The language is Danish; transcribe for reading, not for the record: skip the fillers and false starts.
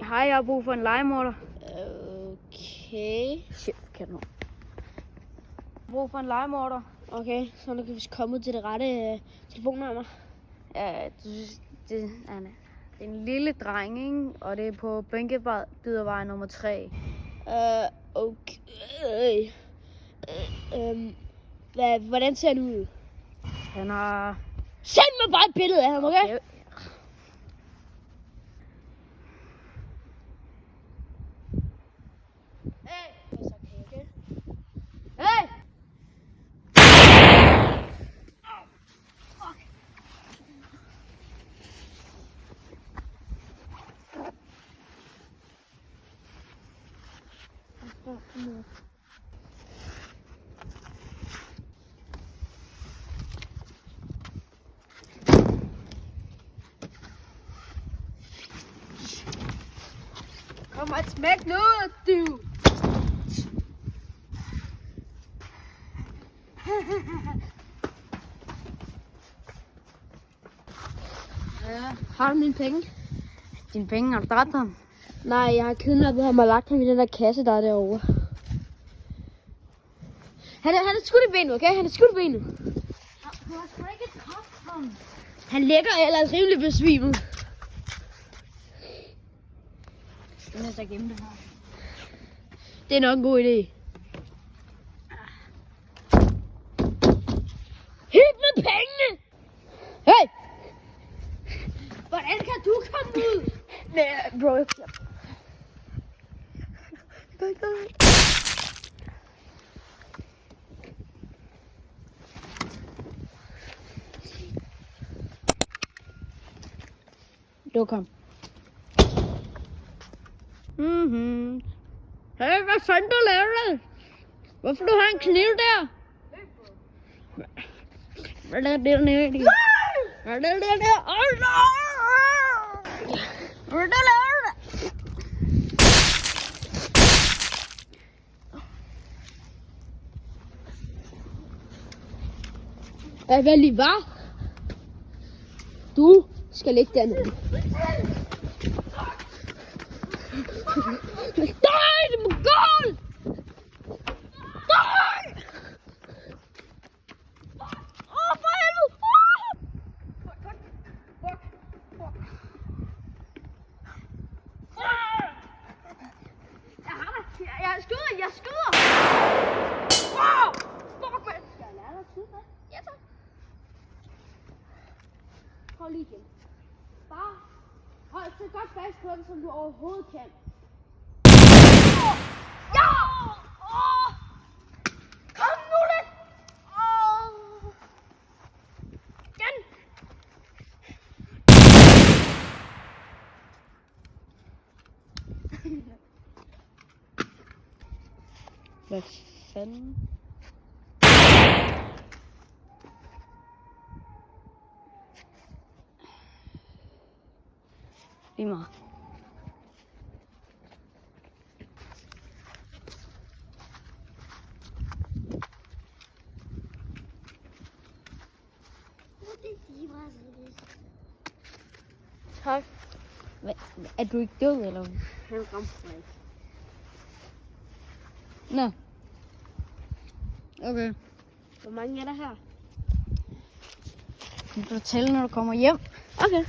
Hej, jeg har brug for en legemorder. Okay. Shit, kan du? Brug for en legemorder. Okay, så nu kan vi komme ud til det rette telefonnummer. Ja, det er en lille dreng, ikke? Og det er på Bænkebydervej nummer 3. Okay. Hvordan ser han ud? Han har... Send mig bare et billede af ham, okay? Hey! Kom og smæk noget, du! Har du mine penge? Dine penge, har du dræbt ham? Nej, jeg har kidnappet ham og lagt ham i den der kasse, der er derovre. Han er skudt i benet, okay? Han er skudt i benet. Du har sgu ikke dræbt ham. Han ligger ellers rimelig besvimet. Jeg er nødt til at gemme det her. Det er nok en god idé. Hit med pengene! Hey! Hvordan kan du komme ud? Nej, bro. Luk ham. Hey, hvad fanden du laver der? Hvorfor du har en kniv der? Hvad er det dernede? Hvad er det dernede? Oh, no! Hvad er det der? Hvad lige var? Du skal ligge dernede. Nej, det må gå! Nej! For helvede! Jeg skyder! Wow! Fuck, man! Skal jeg lære dig at skyde, hvad? Ja, så. Prøv lige igen. Bare hold så godt fast på den, som du overhovedet kan. Ja! Kom nu lidt! Igen! Hvad fanden? Lige meget. Tak. Er du ikke død, eller hvad? Han ramte mig ikke. Nå. Okay. Hvor mange er der her? Du kan fortælle, når du kommer hjem. Okay.